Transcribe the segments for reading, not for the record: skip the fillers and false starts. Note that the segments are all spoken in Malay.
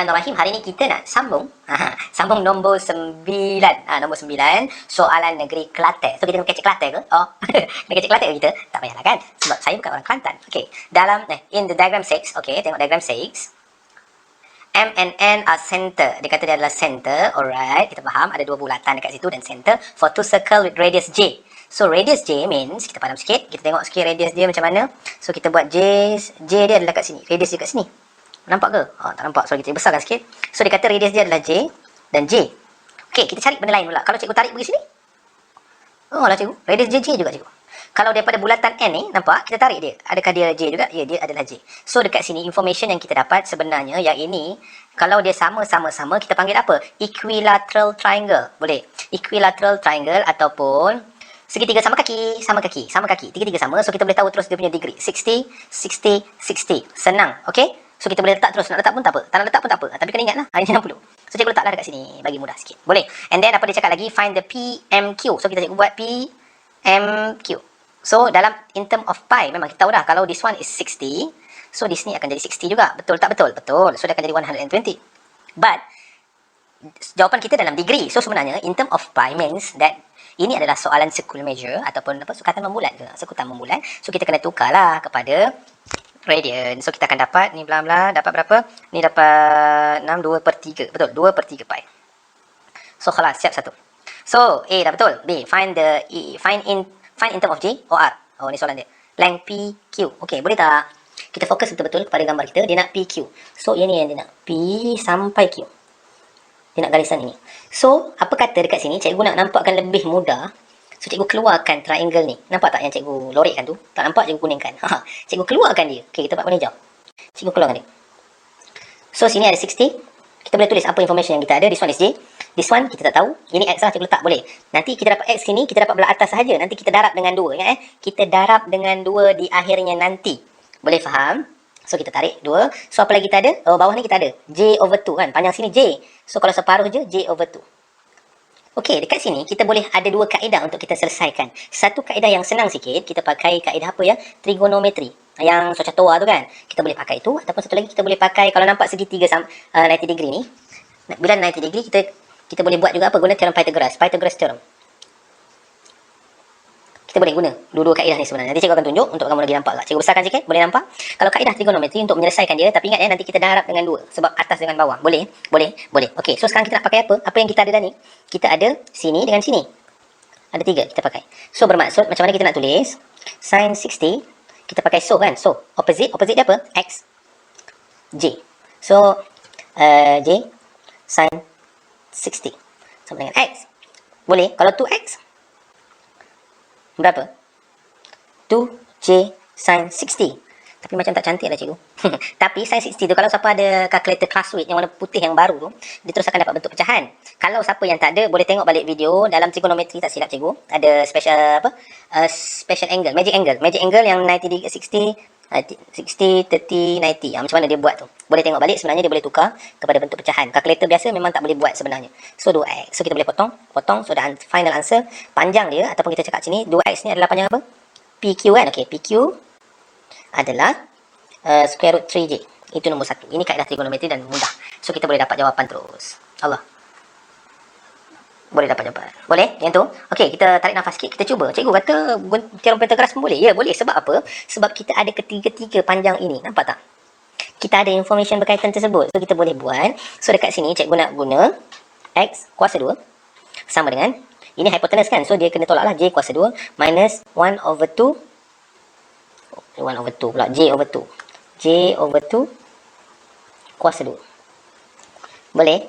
Bismillahirrahmanirrahim. Hari ni kita nak sambung sambung nombor 9. Nombor 9, soalan negeri Kelantan. So kita kena kecek Kelantan ke? Oh, kena kecek Kelantan ke kita? Tak payahlah kan? Sebab saya bukan orang Kelantan. Okey, dalam in the diagram 6, okey, tengok diagram 6. M and N are center. Dia kata dia adalah center. Alright, kita faham ada dua bulatan dekat situ dan center for two circle with radius J. So radius J means, kita faham sikit, kita tengok sikit radius dia macam mana. So kita buat J dia adalah kat sini, radius dia kat sini. Nampak ke? Tak nampak. So kita besarkan sikit. So dia kata radius dia adalah J dan J. Okey, kita cari benda lain pula. Kalau cikgu tarik pergi sini. Oh lah cikgu, radius J juga cikgu. Kalau daripada bulatan N ni, nampak? Kita tarik dia. Adakah dia J juga? Ya, dia adalah J. So dekat sini information yang kita dapat sebenarnya yang ini, kalau dia sama-sama, kita panggil apa? Equilateral triangle. Boleh. Equilateral triangle ataupun segitiga sama kaki. Tiga-tiga sama. So kita boleh tahu terus dia punya degree. 60, 60, 60. Senang. Okey? So kita boleh letak terus. Nak letak pun tak apa. Tak nak letak pun tak apa. Tapi kena ingatlah. Hari ni 60. So cikgu letaklah dekat sini. Bagi mudah sikit. Boleh. And then apa dia cakap lagi? Find the PMQ. So kita cikgu buat PMQ. So dalam in term of pi, memang kita tahu dah. Kalau this one is 60. So di sini akan jadi 60 juga. Betul tak betul? Betul. So dia akan jadi 120. But jawapan kita dalam degree. So sebenarnya in term of pi means that ini adalah soalan circle measure ataupun apa, sukatan membulat ke? Sekutan membulat. So kita kena tukarlah kepada radian. So kita akan dapat ni bla dapat berapa? Ni dapat 6 2/3. Betul, 2/3 pi. So khalas, siap satu. So A dah betul. B, find in term of J or R. Oh ni soalan dia. Length PQ. Okey, boleh tak? Kita fokus betul-betul kepada gambar kita. Dia nak PQ. So ini yang dia nak. P sampai Q. Dia nak garisan ini. So apa kata dekat sini? Cikgu nak nampakkan lebih mudah. So cikgu keluarkan triangle ni. Nampak tak yang cikgu lorekkan tu? Tak nampak, cikgu kuningkan. Cikgu keluarkan dia. Okey, kita buat warna hijau. Cikgu keluarkan dia. So sini ada 60. Kita boleh tulis apa information yang kita ada. This one is J. This one kita tak tahu. Ini X lah, cikgu letak. Boleh. Nanti kita dapat X sini, kita dapat belah atas sahaja. Nanti kita darab dengan 2. Ingat kita darab dengan 2 di akhirnya nanti. Boleh faham? So kita tarik 2. So apa lagi kita ada? Oh, bawah ni kita ada J/2 kan. Panjang sini J. So kalau separuh je J/2. Okey, dekat sini kita boleh ada dua kaedah untuk kita selesaikan. Satu kaedah yang senang sikit, kita pakai kaedah apa ya? Trigonometri. Yang Socha Toa tu kan. Kita boleh pakai tu. Ataupun satu lagi kita boleh pakai, kalau nampak segitiga 90 degree ni. Bila 90 degree, kita boleh buat juga apa? Guna teorem Pythagoras. Pythagoras theorem. Kita boleh guna dua-dua kaedah ni sebenarnya. Nanti cikgu akan tunjuk untuk kamu lagi nampak tak. Cikgu besarkan sikit, boleh nampak? Kalau kaedah trigonometri untuk menyelesaikan dia, tapi ingat nanti kita darab dengan 2. Sebab atas dengan bawah. Boleh? Okey, so sekarang kita nak pakai apa? Apa yang kita ada dah ni? Kita ada sini dengan sini. Ada 3 kita pakai. So bermaksud macam mana kita nak tulis? Sin 60, kita pakai so kan? So, opposite dia apa? X. J. So, J sin 60 sama dengan X. Boleh? Kalau 2X berapa? 2J sin 60. Tapi macam tak cantik lah cikgu. Tapi sin 60 tu, kalau siapa ada calculator classmate yang warna putih yang baru tu, dia terus akan dapat bentuk pecahan. Kalau siapa yang tak ada, boleh tengok balik video dalam trigonometri, tak silap cikgu. Ada special angle, magic angle yang 90 degree, 60, 30, 90. Macam mana dia buat tu. Boleh tengok balik, sebenarnya dia boleh tukar kepada bentuk pecahan. Kalkulator biasa memang tak boleh buat sebenarnya. So 2x. So kita boleh potong. So the final answer, panjang dia, ataupun kita cakap sini, 2x ni adalah panjang apa? PQ kan? Okey, PQ adalah square root 3J. Itu nombor 1. Ini kaedah trigonometri dan mudah. So kita boleh dapat jawapan terus. Allah. Boleh dapat jawapan. Boleh? Yang tu? Okey, kita tarik nafas sikit. Kita cuba. Cikgu kata teorem Pythagoras pun boleh. Ya, boleh. Sebab apa? Sebab kita ada ketiga-tiga panjang ini. Nampak tak? Kita ada information berkaitan tersebut. So kita boleh buat. So dekat sini cikgu nak guna X kuasa 2 sama dengan, ini hypotenuse kan? So dia kena tolaklah J kuasa 2 minus 1/2 pula. J/2 kuasa 2. Boleh?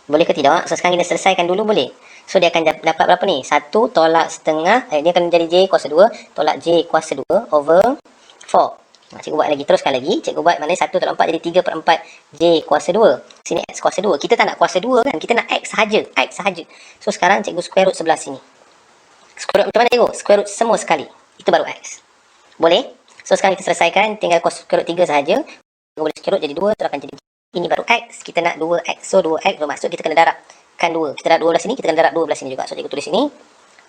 Boleh ke tidak? So sekarang kita selesaikan dulu, boleh? So dia akan dapat berapa ni? 1 tolak setengah. Dia akan jadi J kuasa 2 tolak J kuasa 2 over 4. Cikgu buat lagi, teruskan lagi. Cikgu buat mana 1 tolak 4 jadi 3/4 J kuasa 2. Sini X kuasa 2. Kita tak nak kuasa 2 kan? Kita nak X sahaja. So sekarang cikgu square root sebelah sini. Square root macam mana cikgu? Square root semua sekali. Itu baru X. Boleh? So sekarang kita selesaikan, tinggal square root 3 sahaja. Kita boleh square root jadi 2, terus akan jadi ini baru X. Kita nak 2X. So 2X bermaksud kita kena darabkan 2. Kita darab 2 belah sini, kita kena darab 2 belah sini juga. So cikgu tulis ini.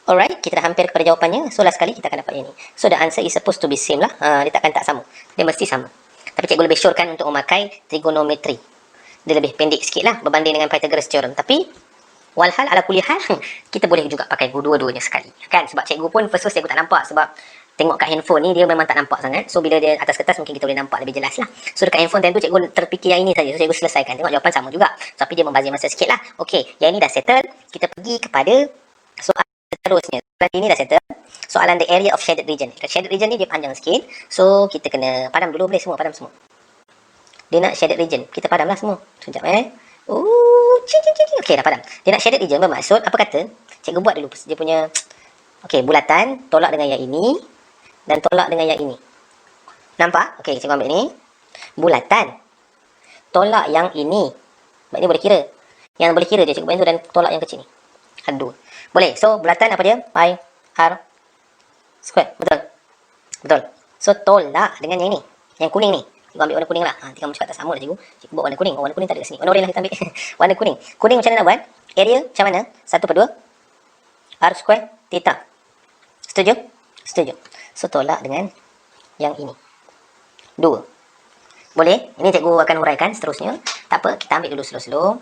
Alright, kita dah hampir kepada jawapannya. So last kali kita akan dapat ini. So the answer is supposed to be same lah. Dia takkan tak sama. Dia mesti sama. Tapi cikgu lebih syourkan untuk memakai trigonometri. dia lebih pendek sikit lah berbanding dengan Pythagoras theorem. Tapi walhal ala kulli hal kita boleh juga pakai dua-duanya sekali kan, sebab cikgu pun first cikgu tak nampak, sebab tengok kat handphone ni dia memang tak nampak sangat. So bila dia atas kertas mungkin kita boleh nampak lebih jelas lah. So dekat handphone time tu cikgu terfikir yang ini saja, so cikgu selesaikan. Tengok jawapan sama juga, tapi dia membazir masa sikit lah. Okey, yang ini dah settle. Kita pergi kepada soalan seterusnya. Soalan ini dah settle. Soalan the area of shaded region. Shaded region ni dia panjang sikit, so kita kena padam dulu. Boleh semua padam semua. Dia nak shaded region, kita padam lah semua. Sekejap okey, dah padam. Dia nak shaded region bermaksud apa kata? Cikgu buat dulu dia punya. Okey, bulatan tolak dengan yang ini dan tolak dengan yang ini. Nampak? Okey, cikgu ambil ni. Bulatan tolak yang ini. Sebab ni boleh kira. Yang boleh kira je cikgu bantu, dan tolak yang kecil ni. Ada dua. Boleh. So bulatan apa dia? Pi r square. Betul. Betul. So tolak dengan yang ini. Yang kuning ni. Cikgu ambil warna kuning lah. Kamu cakap tak sama lah cikgu. Cikgu buat warna kuning. Warna kuning tak ada kat sini. Warna oren lah kita ambil. Warna kuning. Kuning macam mana nak buat? Area macam mana? 1/2 r square theta. Setuju? Setuju. So tolak dengan yang ini. 2. Boleh? Ini cikgu akan huraikan seterusnya. Tak apa, kita ambil dulu slow-slow.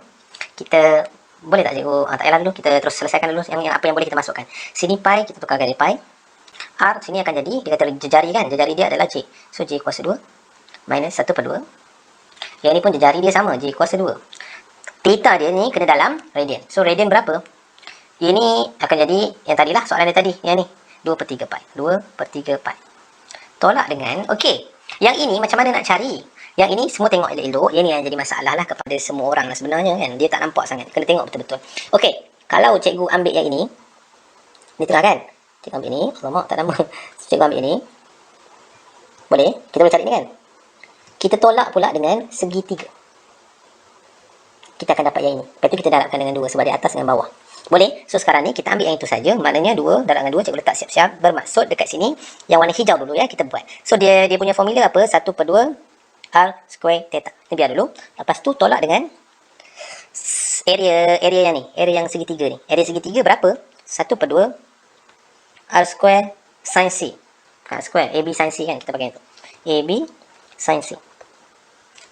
Kita boleh tak cikgu? Tak payahlah dulu. Kita terus selesaikan dulu yang apa yang boleh kita masukkan. Sini pi, kita tukar jadi pi. R sini akan jadi, dia kata jejari kan? Jejari dia adalah J. So J kuasa 2 minus 1/2. Yang ni pun jejari dia sama, J kuasa 2. Theta dia ni kena dalam radian. So radian berapa? Ini akan jadi yang tadilah soalan dia tadi. Yang ni 2/3 pi. 2/3 pi. Tolak dengan, okey. Yang ini macam mana nak cari? Yang ini semua tengok elok-elok. Yang ni yang jadi masalah lah kepada semua orang lah sebenarnya kan. Dia tak nampak sangat. Kena tengok betul-betul. Okey. Kalau cikgu ambil yang ini. Ni tengah kan? Cikgu ambil ni. Alamak, tak nama. Cikgu ambil ni. Boleh? Kita boleh cari ni kan? Kita tolak pula dengan segitiga. Kita akan dapat yang ini. Lepas tu kita darabkan dengan 2 sebab dia atas dengan bawah. Boleh? So sekarang ni kita ambil yang itu saja. Maknanya 2 darab dengan 2 cikgu letak siap-siap. Bermaksud dekat sini yang warna hijau dulu ya kita buat. So dia punya formula apa? 1/2 r square theta. Ni biar dulu. Lepas tu tolak dengan area yang ni. Area yang segitiga ni. Area segitiga berapa? 1/2 r square sin c. Square AB sin c kan kita pakai itu. AB sin c.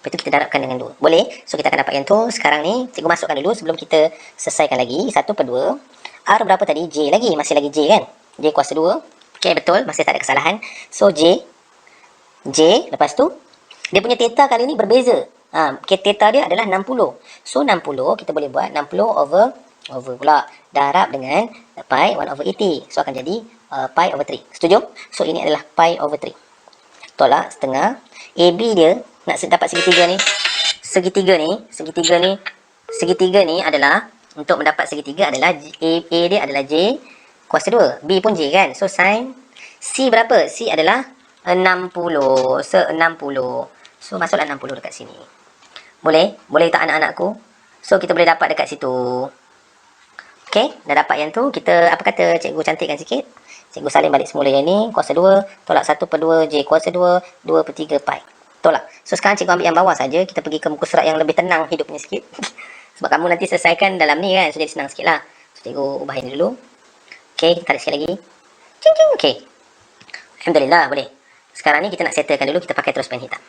Lepas tu kita darabkan dengan 2. Boleh? So kita akan dapat yang tu. Sekarang ni cikgu masukkan dulu sebelum kita selesaikan lagi. 1/2 R berapa tadi? J lagi. Masih lagi J kan? J kuasa 2. Okay, betul. Masih tak ada kesalahan. So J. Lepas tu dia punya theta kali ni berbeza. Okay, theta dia adalah 60. So 60 kita boleh buat 60 over pula. Darab dengan pi 1/80. So akan jadi pi over 3. Setuju? So ini adalah pi over 3. Tolak setengah. AB dia nak dapat segitiga ni. Segitiga ni adalah, untuk mendapat segitiga adalah A dia adalah J kuasa 2. B pun J kan. So sin C berapa? C adalah 60. So 60. So masuklah 60 dekat sini. Boleh? Boleh tak anak-anakku? So kita boleh dapat dekat situ. Okey, dah dapat yang tu. Kita apa kata cikgu cantikkan sikit. Cikgu salin balik semula yang ni. Kuasa 2 tolak 1/2 J kuasa 2 2/3 pi. Tolak. So sekarang cikgu ambil yang bawah saja. Kita pergi ke muka surat yang lebih tenang hidupnya sikit. Sebab kamu nanti selesaikan dalam ni kan. So jadi senang sikit lah. So cikgu ubah ini dulu. Okey, kita tarik sikit lagi. Okey. Alhamdulillah, boleh. Sekarang ni kita nak settlekan dulu. Kita pakai terus pen hitam.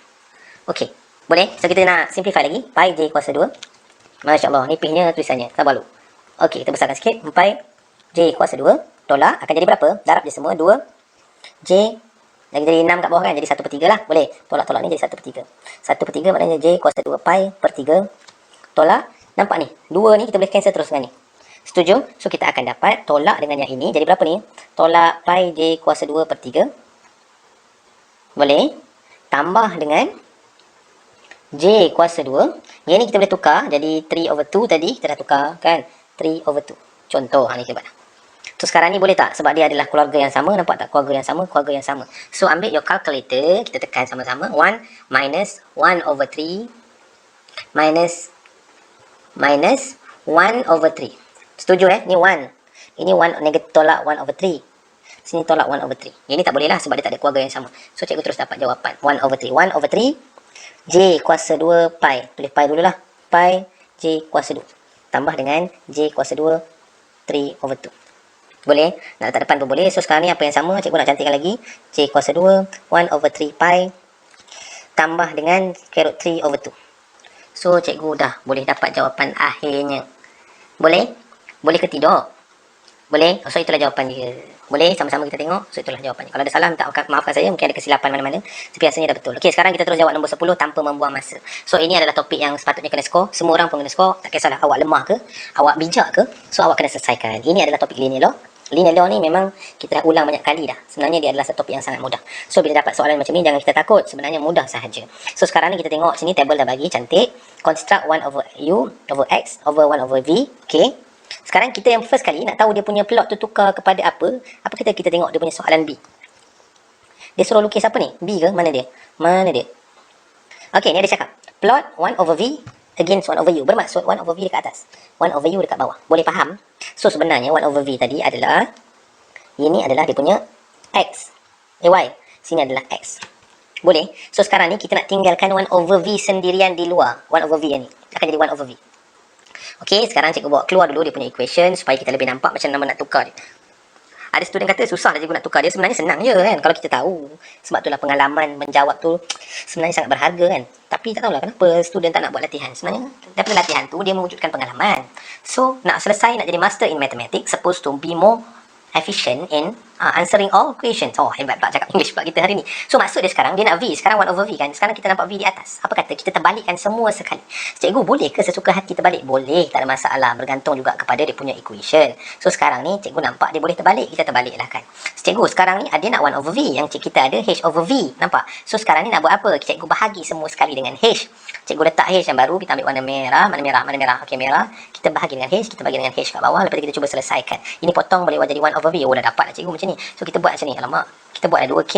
Okey, boleh. So kita nak simplify lagi. Pi J kuasa 2. Masya Allah, nipihnya tulisannya. Sabar dulu. Okey, kita besarkan sikit. Pi J kuasa 2. Tolak. Akan jadi berapa? Darab je semua. 2 J. Lagi jadi 6 kat bawah kan. Jadi 1/3 lah. Boleh. Tolak-tolak ni jadi 1/3. 1/3 maknanya J kuasa 2 pi per 3. Tolak. Nampak ni? 2 ni kita boleh cancel terus dengan ni. Setuju? So kita akan dapat tolak dengan yang ini. Jadi berapa ni? Tolak pi J kuasa 2 per 3. Boleh. Tambah dengan J kuasa 2. Yang ni kita boleh tukar. Jadi 3/2 tadi kita dah tukar kan. 3/2. Contoh. Ni kita buat. So sekarang ni boleh tak? Sebab dia adalah keluarga yang sama. Nampak tak? Keluarga yang sama. So ambil your calculator. Kita tekan sama-sama. 1 minus 1/3 minus 1/3. Setuju Ni 1. Ini 1 negatif tolak 1/3. Sini tolak 1/3. Yang ni tak boleh lah sebab dia tak ada keluarga yang sama. So cikgu terus dapat jawapan 1/3. 1/3 J kuasa 2 pi. Tulis pi dululah. Pi J kuasa 2. Tambah dengan J kuasa 2 3/2. Boleh? Nak letak depan pun boleh. So sekarang ni apa yang sama? Cikgu nak cantikkan lagi. J kuasa 2 1/3 pi. Tambah dengan carrot 3/2. So, cikgu dah boleh dapat jawapan akhirnya. Boleh? Boleh ke tidak? Boleh? So, itulah jawapan dia. Boleh? Sama-sama kita tengok. So, itulah jawapannya. Kalau ada salah, maafkan saya. Mungkin ada kesilapan mana-mana. Tapi biasanya dah betul. Okey, sekarang kita terus jawab nombor 10 tanpa membuang masa. So, ini adalah topik yang sepatutnya kena skor. Semua orang pun kena skor. Tak kisahlah awak lemah ke, awak bijak ke. So, awak kena selesaikan. Ini adalah topik linear law. Linear law ni memang kita dah ulang banyak kali dah. Sebenarnya dia adalah satu topik yang sangat mudah. So, bila dapat soalan macam ni, jangan kita takut. Sebenarnya mudah sahaja. So, sekarang ni kita tengok sini table dah bagi. Cantik. Construct 1 over u over x over 1 over v. Okey. Sekarang kita yang first kali nak tahu dia punya plot tu tukar kepada apa. Apa kita tengok dia punya soalan B. Dia suruh lukis apa ni? B ke? Mana dia? Mana dia? Okey, ni ada cakap. Plot 1 over V against 1 over U. Bermaksud 1 over V dekat atas, 1 over U dekat bawah. Boleh faham? So, sebenarnya 1 over V tadi adalah, ini adalah dia punya X. Y. Sini adalah X. Boleh? So, sekarang ni kita nak tinggalkan 1 over V sendirian di luar. 1 over V yang ni. Akan jadi 1 over V. Okey, sekarang cikgu bawa keluar dulu dia punya equation supaya kita lebih nampak macam mana nak tukar dia. Ada student kata susah lah cikgu nak tukar dia. Sebenarnya senang je kan kalau kita tahu. Sebab itulah pengalaman menjawab tu sebenarnya sangat berharga kan. Tapi tak tahulah kenapa student tak nak buat latihan. Sebenarnya daripada latihan tu dia mewujudkan pengalaman. So nak selesai, nak jadi master in mathematics, supposed to be more efficient in answering all questions. Oh, hebat pula cakap English pula kita hari ni. So maksud dia sekarang dia nak V. Sekarang 1 over V kan. Sekarang kita nampak V di atas. Apa kata kita terbalikkan semua sekali. Cikgu boleh ke sesuka hati terbalik? Boleh, tak ada masalah. Bergantung juga kepada dia punya equation. So sekarang ni cikgu nampak dia boleh terbalik. Kita terbalik lah kan. Cikgu sekarang ni dia nak 1 over V. Yang kita ada H over V. Nampak? So sekarang ni nak buat apa? Cikgu bahagi semua sekali dengan H. Cikgu letak H yang baru. Kita ambil warna merah. Mana merah? Mana merah? Okey, merah. Kita bahagi dengan H. Kita bagi dengan H kat bawah. Lepas tu kita cuba selesaikan. Ini potong boleh buat jadi 1 over V. Oh, dah dapat lah cikgu macam ni. So kita buat macam ni. Alamak. Kita buat 2K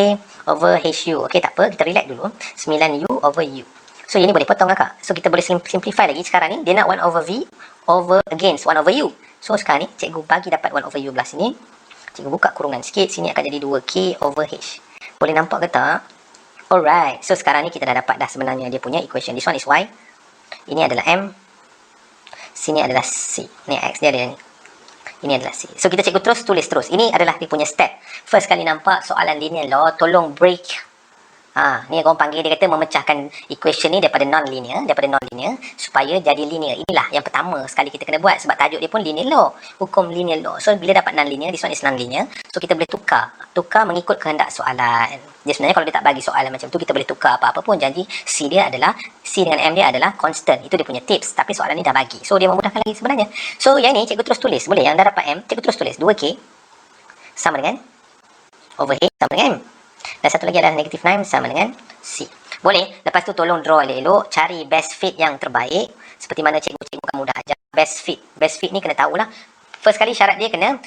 over HU. Okey, tak apa. Kita relax dulu. 9U over U. So ini boleh potong kakak. So kita boleh simplify lagi. Sekarang ni dia nak 1 over V over against 1 over U. So sekarang ni cikgu bagi dapat 1 over U belah sini. Cikgu buka kurungan sikit. Sini akan jadi 2K over H. Boleh nampak ke tak? Alright. So sekarang ni kita dah dapat dah sebenarnya dia punya equation. This one is Y. Ini adalah M. Sini adalah C. Ni X dia ada ni. Ini adalah C. So kita cikgu terus tulis terus. Ini adalah dia punya step. First kali nampak soalan linear law, tolong break. Ni orang panggil, dia kata memecahkan equation ni daripada non-linear supaya jadi linear. Inilah yang pertama sekali kita kena buat sebab tajuk dia pun linear law, hukum linear law. So bila dapat non-linear, this one is non-linear. So kita boleh tukar mengikut kehendak soalan. Dia sebenarnya kalau dia tak bagi soalan macam tu, kita boleh tukar apa-apa pun. Jadi C dengan M dia adalah constant. Itu dia punya tips. Tapi soalan ni dah bagi. So dia memudahkan lagi sebenarnya. So yang ni cikgu terus tulis. Boleh yang dah dapat M, cikgu terus tulis 2K sama dengan over H sama dengan M. Dan satu lagi adalah negative 9 sama dengan C. Boleh. Lepas tu tolong draw elok-elok. Cari best fit yang terbaik. Seperti mana cikgu akan mudah ajar. Best fit. Best fit ni kena tahulah. First kali syarat dia kena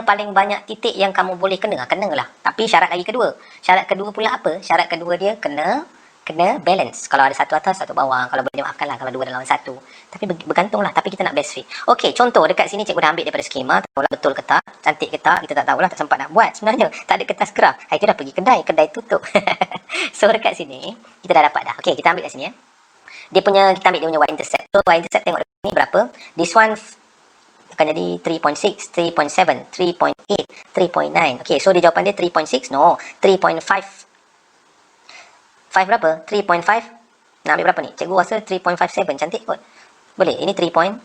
paling banyak titik yang kamu boleh kena. Kena lah. Tapi syarat lagi kedua. Syarat kedua pula apa? Syarat kedua dia kena balance. Kalau ada satu atas, satu bawah. Kalau boleh maafkan lah kalau dua dalam satu. Tapi bergantung lah. Tapi kita nak best fit. Okey, contoh dekat sini cikgu dah ambil daripada skema. Tak tahulah betul ke tak. Cantik ke tak. Kita tak tahulah. Tak sempat nak buat sebenarnya. Tak ada kertas graf. Itu dah pergi kedai tutup. So dekat sini, kita dah dapat dah. Okey, kita ambil kat sini ya. Kita ambil dia punya y-intercept. So y-intercept tengok dekat ni berapa. This one akan jadi 3.6, 3.7, 3.8, 3.9. Okey, so dia jawapan dia 3.6. No, 3.5. 5 berapa? 3.5. Nak ambil berapa ni? Cikgu rasa 3.57. Cantik kot. Boleh. Ini 3.6.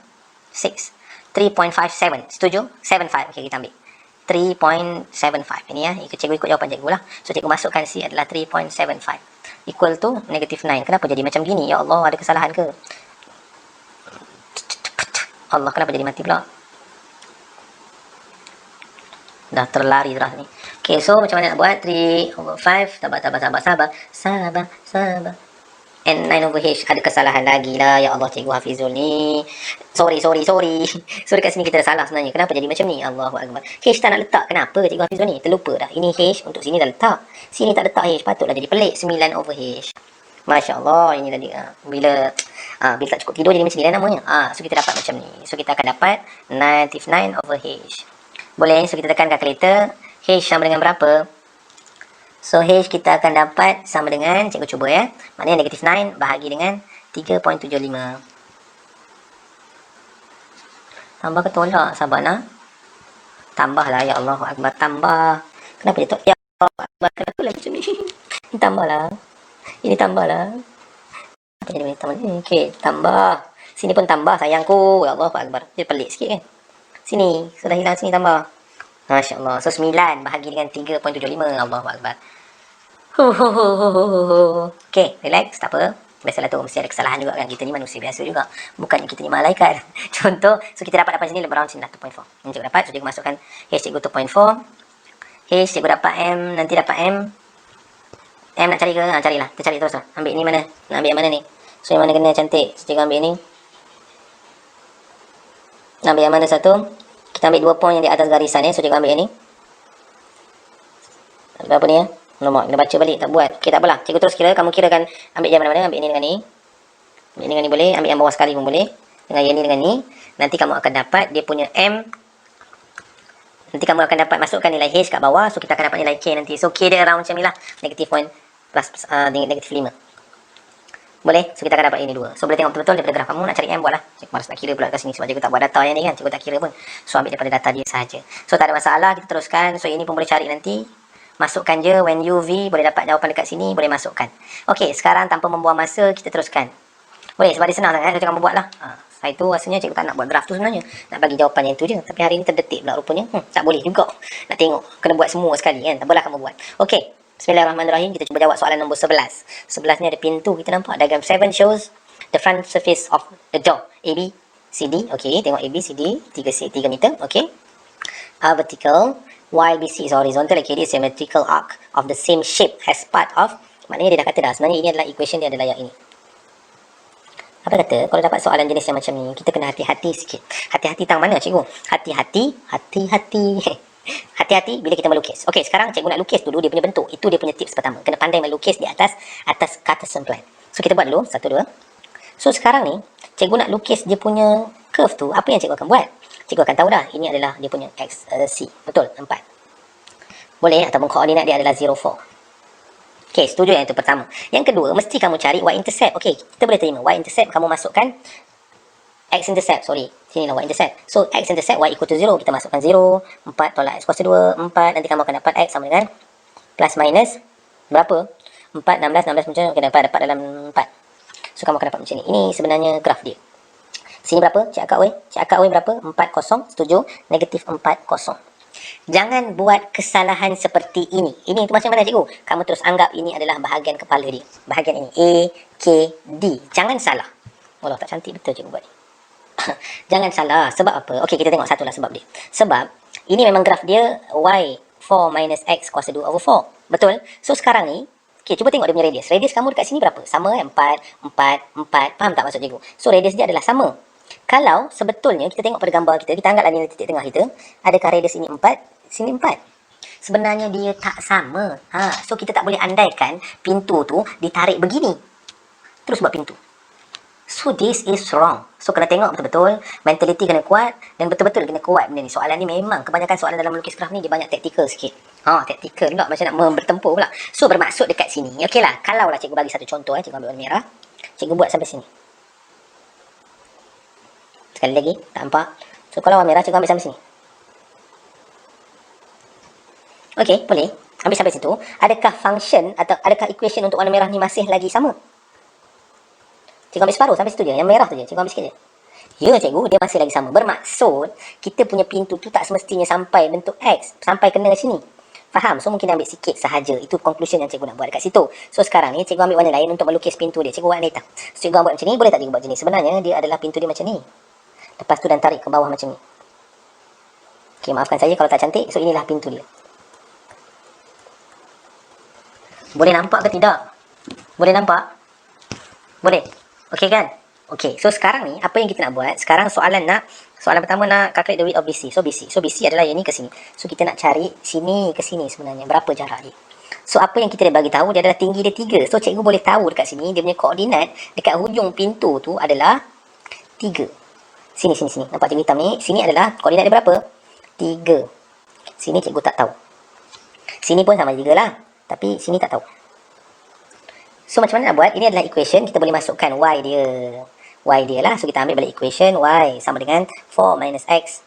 3.57. Setuju? 75. Okey, kita ambil 3.75. Ini ya. Cikgu ikut jawapan cikgu lah. So, cikgu masukkan C adalah 3.75. Equal to negative 9. Kenapa jadi macam gini? Ya Allah, ada kesalahan ke? Allah, kenapa jadi mati pula? Dah terlari terus ni. Okay, so macam mana nak buat? 3 over 5. Sabar. And 9 over H. Ada kesalahan lagi lah. Ya Allah, cikgu Hafizul ni. Sorry. So dekat sini kita dah salah sebenarnya. Kenapa jadi macam ni? Allahu Akbar. H tak nak letak. Kenapa cikgu Hafizul ni? Terlupa dah. Ini H. Untuk sini dah letak. Sini tak letak H. Patutlah jadi pelik. 9 over H. Masya Allah. Ini tadi. Bila tak cukup tidur jadi macam ni lah namanya. So kita dapat macam ni. So kita akan dapat negative 9 over H. Boleh. So kita tekan kalkulator. H sama dengan berapa? So H kita akan dapat sama dengan, cikgu cuba ya. Maknanya negative 9 bahagi dengan 3.75. Tambah ke tolak? Sabar nak. Tambahlah, ya Allah Akbar. Tambah. Kenapa dia ya Allah Akbar. Kenapa lah macam ni? Ini tambahlah. Apa jadi Tambah ni. Okey, tambah. Sini pun tambah sayangku. Ya Allah, Akbar. Dia pelik sikit kan. Sini, sudah hilang sini tambah. Masya-Allah. So 9 bahagi dengan 3.75. Allahu Akbar. Okey, relax, tak apa. Biasalah tu, mesti ada kesalahan juga kan. Kita ni manusia biasa juga. Bukannya kita ni malaikat. Contoh, so kita dapat sini lebih around sini lah 2.4. Ini cikgu dapat, so cikgu masukkan H cikgu 2.4. H cikgu dapat M, nanti dapat M. M nak cari ke? Carilah. Kita cari terus lah. Ambil ni mana? Nak ambil yang mana ni? So yang mana kena cantik? So, cikgu ambil ni. Nak ambil yang mana satu? Kita ambil 2 point yang di atas garisan ya. So cikgu ambil yang ni. Berapa ni ya? Nombor. Kena baca balik. Tak buat. Okey, tak apalah. Cikgu terus kira. Kamu kirakan ambil yang mana-mana. Ambil ni dengan ni. Ambil ni dengan ni boleh. Ambil yang bawah sekali pun boleh. Dengan yang ni dengan ni. Nanti kamu akan dapat dia punya M. Nanti kamu akan dapat masukkan nilai H kat bawah. So kita akan dapat nilai K nanti. So K dia around macam ni lah. Negative 1 plus negative 5. Boleh? So kita akan dapat ini 2. So boleh tengok betul-betul daripada graf kamu. Nak cari M buat lah. Cikgu malas nak kira pula kat sini. Sebab cikgu tak buat data yang ni kan. Cikgu tak kira pun. So ambil daripada data dia sahaja. So tak ada masalah. Kita teruskan. So ini pun boleh cari nanti. Masukkan je when UV. Boleh dapat jawapan dekat sini. Boleh masukkan. Okey, sekarang tanpa membuang masa. Kita teruskan. Boleh? Sebab dia senang sangat. So cikgu kamu buat lah. Saya tu rasanya cikgu tak nak buat graf tu sebenarnya. Nak bagi jawapan yang tu je. Tapi hari ni terdetik pula rupanya. Tak boleh juga. Nak tengok. Kena buat semua sekali kan. Tak apalah kamu buat. Okey. Bismillahirrahmanirrahim. Kita cuba jawab soalan nombor 11. 11 ni ada pintu. Kita nampak diagram 7 shows the front surface of the door. A, B, C, D. Okey. Tengok A, B, C, D. 3 meter. Okey. A vertical. While BC is horizontal. Okay. Dia symmetrical arc of the same shape as part of. Maknanya dia dah kata dah. Sebenarnya ini adalah equation dia adalah yang ini. Apa kata? Kalau dapat soalan jenis yang macam ni, kita kena hati-hati sikit. Hati-hati tang mana cikgu? Hati-hati. Hati-hati bila kita melukis. Okey, sekarang cikgu nak lukis dulu dia punya bentuk. Itu dia punya tips pertama. Kena pandai melukis di atas Cartesian plan. So kita buat dulu 1 2. So sekarang ni cikgu nak lukis dia punya curve tu, apa yang cikgu akan buat? Cikgu akan tahu dah ini adalah dia punya XC. Betul? 4. Boleh ataupun koordinat dia adalah 0 4. Okey, setuju yang itu pertama. Yang kedua, mesti kamu cari y-intercept. Okey, kita boleh terima y-intercept kamu masukkan x-intercept, sini lah y-intercept. So, x-intercept y equal to 0. Kita masukkan 0. 4 tolak x kuasa 2. 4. Nanti kamu akan dapat x sama dengan plus minus berapa? 4, 16 macam mana? Kita dapat dalam 4. So, kamu akan dapat macam ni. Ini sebenarnya graf dia. Sini berapa? Cik akak Y. Cik akak Y berapa? 40. Setuju? Negatif 40. Jangan buat kesalahan seperti ini. Ini itu macam mana cikgu? Kamu terus anggap ini adalah bahagian kepala dia. Bahagian ini. A, K, D. Jangan salah. Allah, tak cantik betul cikgu buat ni. Jangan salah. Sebab apa? Okey, kita tengok satulah sebab dia. Sebab ini memang graf dia y 4 minus x kuasa 2 over 4. Betul? So sekarang ni, okey, cuba tengok dia punya radius. Radius kamu dekat sini berapa? Sama kan? 4, 4, 4. Faham tak maksud cikgu? So radius dia adalah sama. Kalau sebetulnya kita tengok pada gambar kita anggaplah ni titik tengah kita. Adakah radius ini 4? Sini 4. Sebenarnya dia tak sama. So kita tak boleh andaikan pintu tu ditarik begini. Terus buat pintu. So this is wrong. So kena tengok betul-betul. Mentality kena kuat. Dan betul-betul kena kuat benda ni. Soalan ni memang kebanyakan soalan dalam melukis graf ni dia banyak taktikal sikit. Taktikal pula. Macam nak bertempur pula. So bermaksud dekat sini. Okey lah. Kalau lah cikgu bagi satu contoh. Cikgu ambil warna merah. Cikgu buat sampai sini. Sekali lagi. Tak nampak. So kalau warna merah cikgu ambil sampai sini. Okey, boleh. Ambil sampai situ. Adakah function atau adakah equation untuk warna merah ni masih lagi sama? Cikgu ambil separuh sampai situ je. Yang merah tu je. Cikgu ambil sikit je. Ya cikgu, dia masih lagi sama. Bermaksud, kita punya pintu tu tak semestinya sampai bentuk X. Sampai kena sini. Faham? So mungkin ambil sikit sahaja. Itu conclusion yang cikgu nak buat dekat situ. So sekarang ni, cikgu ambil warna lain untuk melukis pintu dia. Cikgu buat warna hitam. So cikgu buat macam ni. Boleh tak cikgu buat macam ni? Sebenarnya, dia adalah pintu dia macam ni. Lepas tu dan tarik ke bawah macam ni. Okey, maafkan saya kalau tak cantik. So inilah pintu dia. Boleh nampak ke tidak? Boleh nampak? Boleh? Okey kan? Okey, so sekarang ni apa yang kita nak buat? Sekarang soalan pertama nak calculate the width of BC. So BC adalah yang ni ke sini. So kita nak cari sini ke sini sebenarnya berapa jarak dia. So apa yang kita dah bagi tahu dia adalah tinggi dia 3. So cikgu boleh tahu dekat sini dia punya koordinat dekat hujung pintu tu adalah 3. Sini. Nampak cikgu hitam ni? Sini adalah koordinat dia berapa? 3. Sini cikgu tak tahu. Sini pun sama 3 lah. Tapi sini tak tahu. So macam mana nak buat? Ini adalah equation. Kita boleh masukkan y dia lah. So kita ambil balik equation. Y sama dengan 4 minus x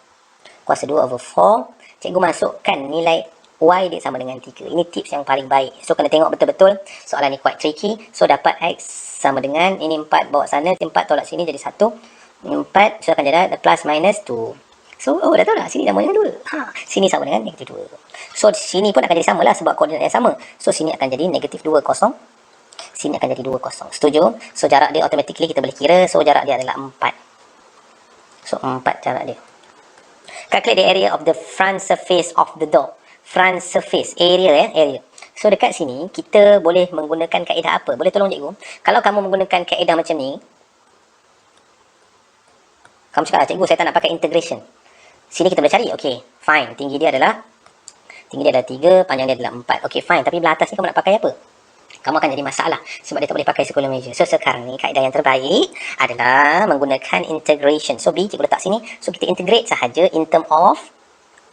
kuasa 2 over 4. Cikgu masukkan nilai Y dia sama dengan 3. Ini tips yang paling baik. So, kena tengok betul-betul. Soalan ni quite tricky. So, dapat X sama dengan, ini 4 bawa sana, 4 tolak sini jadi 1. 4, so akan jadi plus minus 2. So, dah tahu dah. Sini sama dengan 2. Sini sama dengan negatif 2. So, sini pun akan jadi sama lah sebab koordinat yang sama. So, sini akan jadi negatif 2, 0. Sini akan jadi 2, 0. Setuju? So, jarak dia automatically kita boleh kira. So, jarak dia adalah 4. So, 4 jarak dia. Calculate the area of the front surface of the door. Front surface, area area. So dekat sini kita boleh menggunakan kaedah apa? Boleh tolong cikgu? Kalau kamu menggunakan kaedah macam ni, kamu cakap, cikgu saya tak nak pakai integration. Sini kita boleh cari, okey, fine. Tinggi dia adalah 3, panjang dia adalah 4. Okey, fine. Tapi belah atas ni kamu nak pakai apa? Kamu akan jadi masalah sebab dia tak boleh pakai circular measure. So sekarang ni kaedah yang terbaik adalah menggunakan integration. So B cikgu letak sini. So kita integrate sahaja in term of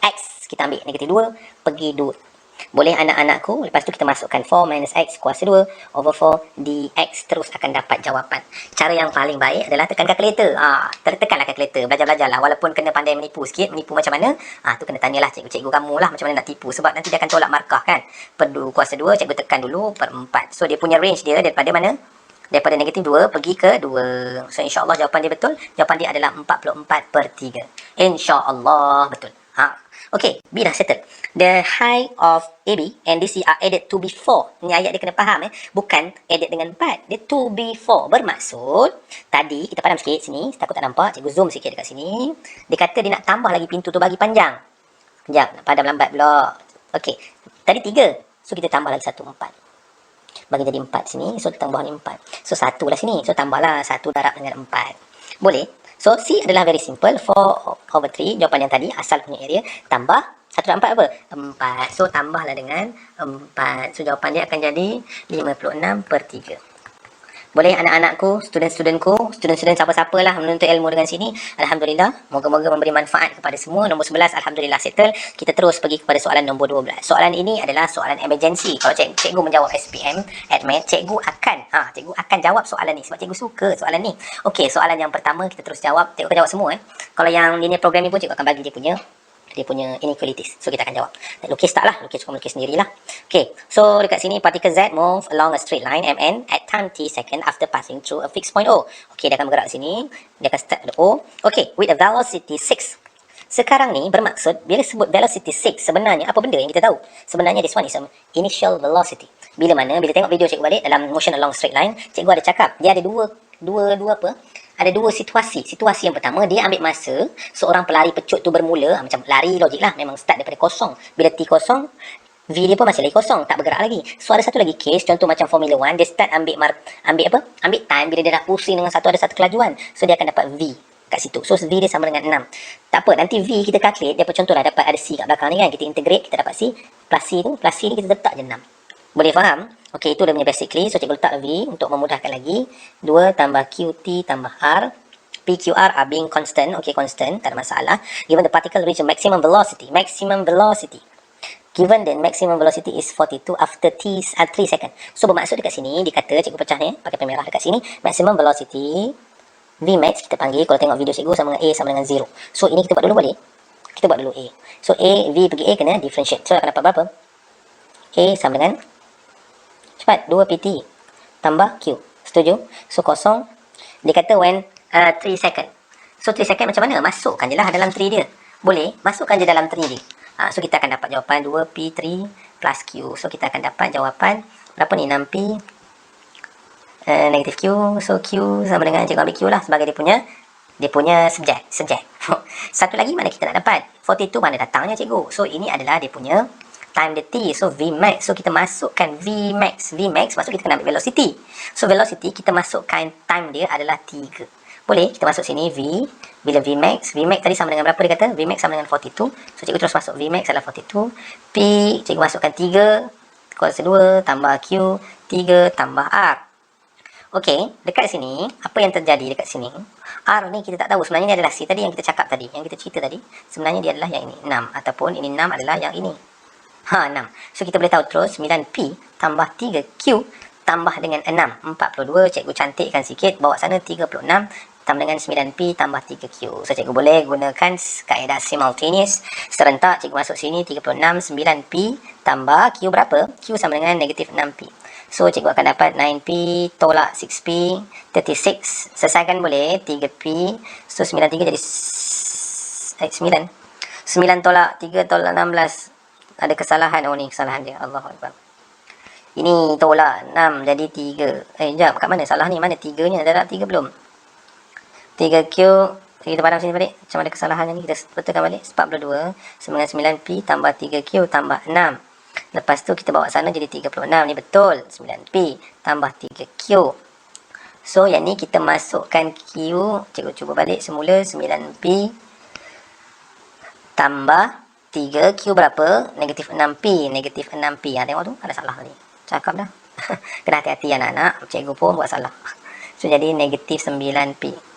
X. Kita ambil negatif 2 pergi 2. Boleh anak-anakku, lepas tu kita masukkan 4 minus X kuasa 2 over 4 dx, terus akan dapat jawapan. Cara yang paling baik adalah tekan kalkulator. Tekanlah kalkulator, belajar-belajarlah. Walaupun kena pandai menipu sikit, menipu macam mana, tu kena tanyalah cikgu-cikgu kamu lah macam mana nak tipu. Sebab nanti dia akan tolak markah kan. Per 2 kuasa 2, cikgu tekan dulu per 4. So dia punya range dia daripada mana? Daripada negatif 2 pergi ke 2. So insyaAllah jawapan dia betul. Jawapan dia adalah 44/3. InsyaAllah betul. Okay, B dah settle. The height of AB and DC are added to be 4. Ni ayat dia kena faham Bukan added dengan 4. Dia to be 4. Bermaksud, tadi kita padam sikit sini. Takut tak nampak. Cikgu zoom sikit dekat sini. Dia kata dia nak tambah lagi pintu tu bagi panjang. Sekejap, nak padam lambat pula. Okay, tadi 3. So kita tambah lagi 1, 4. Bagi jadi 4 sini. So tambah ni 4. So 1 lah sini. So tambahlah 1 darab dengan 4. Boleh? So, C adalah very simple. 4/3, jawapan yang tadi, asal punya area, tambah 1 dan 4 apa? 4. So, tambahlah dengan 4. So, jawapan dia akan jadi 56/3. Boleh anak-anakku, student-studentku, student-student siapa-siapa lah menuntut ilmu dengan sini. Alhamdulillah, moga-moga memberi manfaat kepada semua. Nombor 11, Alhamdulillah settle. Kita terus pergi kepada soalan nombor 12. Soalan ini adalah soalan emergency. Kalau cikgu menjawab SPM, admit, cikgu akan jawab soalan ni. Sebab cikgu suka soalan ni. Okey, soalan yang pertama kita terus jawab. Cikgu akan jawab semua Kalau yang linear programming pun cikgu akan bagi dia punya inequalities. So kita akan jawab. Lukis tak lah, lukis sendirilah. Okay, so dekat sini particle Z move along a straight line MN at time t second after passing through a fixed point O. Okay, dia akan bergerak sini. Dia akan start pada O. Okay, with a velocity 6. Sekarang ni bermaksud, bila sebut velocity 6, sebenarnya apa benda yang kita tahu? Sebenarnya this one is initial velocity. Bila tengok video cikgu balik dalam motion along straight line, cikgu ada cakap, dia ada dua situasi. Situasi yang pertama, dia ambil masa seorang pelari pecut tu bermula, macam lari logik lah, memang start daripada kosong. Bila T kosong, V dia pun masih lagi kosong, tak bergerak lagi. So ada satu lagi case, contoh macam Formula 1, dia start ambil time bila dia dah pusing dengan ada satu kelajuan. So dia akan dapat V kat situ. So V dia sama dengan 6. Tak apa, nanti V kita calculate, dia contohlah dapat ada C kat belakang ni kan, kita integrate, kita dapat C, plus C ni kita letak je 6. Boleh faham? Okey, itu dia punya basically. So, cikgu letak V untuk memudahkan lagi. 2 tambah QT tambah R. PQR are being constant. Okey, constant. Tak ada masalah. Given the particle reach a maximum velocity. Given the maximum velocity is 42 after 3 second. So, bermaksud dekat sini, dikata, cikgu pecah ni, pakai pemerah dekat sini. Maximum velocity, Vmax, kita panggil, kalau tengok video cikgu, sama dengan A sama dengan 0. So, ini kita buat dulu boleh? Kita buat dulu A. So, V pergi A kena differentiate. So, akan dapat berapa? A sama dengan cepat, 2 PT tambah Q. Setuju? So, kosong. Dia kata when 3 second. So, 3 second macam mana? Masukkan je lah dalam 3 dia. Boleh? Masukkan je dalam 3 dia. So, kita akan dapat jawapan 2P3 plus Q. So, kita akan dapat jawapan berapa ni? 6P negatif Q. So, Q sama dengan, cikgu ambil Q lah sebagai dia punya subjek. Satu lagi mana kita nak dapat? 42 mana datangnya cikgu? So, ini adalah dia punya time the T. So, Vmax. So, kita masukkan Vmax. Vmax maksud kita kena ambil velocity. So, velocity kita masukkan time dia adalah 3. Boleh? Kita masuk sini V. Bila Vmax. Vmax tadi sama dengan berapa dia kata? Vmax sama dengan 42. So, cikgu terus masuk Vmax adalah 42. P, cikgu masukkan 3. Kuasa 2 tambah Q. 3 tambah R. Okey, dekat sini, apa yang terjadi dekat sini? R ni kita tak tahu. Sebenarnya ni adalah C tadi yang kita cakap tadi. Yang kita cerita tadi. Sebenarnya dia adalah yang ini. 6. Ataupun ini 6 adalah yang ini. 6. So, kita boleh tahu terus 9P tambah 3Q tambah dengan 6. 42. Cikgu cantikkan sikit. Bawa sana 36 sama dengan 9P tambah 3Q. So, cikgu boleh gunakan kaedah simultaneous. Serentak, cikgu masuk sini 36, 9P tambah Q berapa? Q sama dengan negatif 6P. So, cikgu akan dapat 9P tolak 6P, 36. Selesaikan boleh, 3P. So, 93 jadi 9. 9 tolak 3 tolak 16. Ada kesalahan. Oh, ni kesalahan dia. Allahuakbar. Ini tolak 6 jadi 3. Sekejap. Kat mana salah ni? Mana 3-nya? Dah 3 belum? 3Q, kita padam sini balik. Macam ada kesalahan ni, kita betulkan balik. 42 sama dengan 9P tambah 3Q tambah 6. Lepas tu kita bawa sana jadi 36. Ni betul. 9P tambah 3Q. So, yang ni kita masukkan Q. Cikgu cuba balik semula. 9P tambah 3Q berapa? Negatif 6P. Negatif 6P. Tengok tu, ada salah tadi. Cakap dah. Kena hati-hati anak-anak. Cikgu pun buat salah. So, jadi negatif 9P.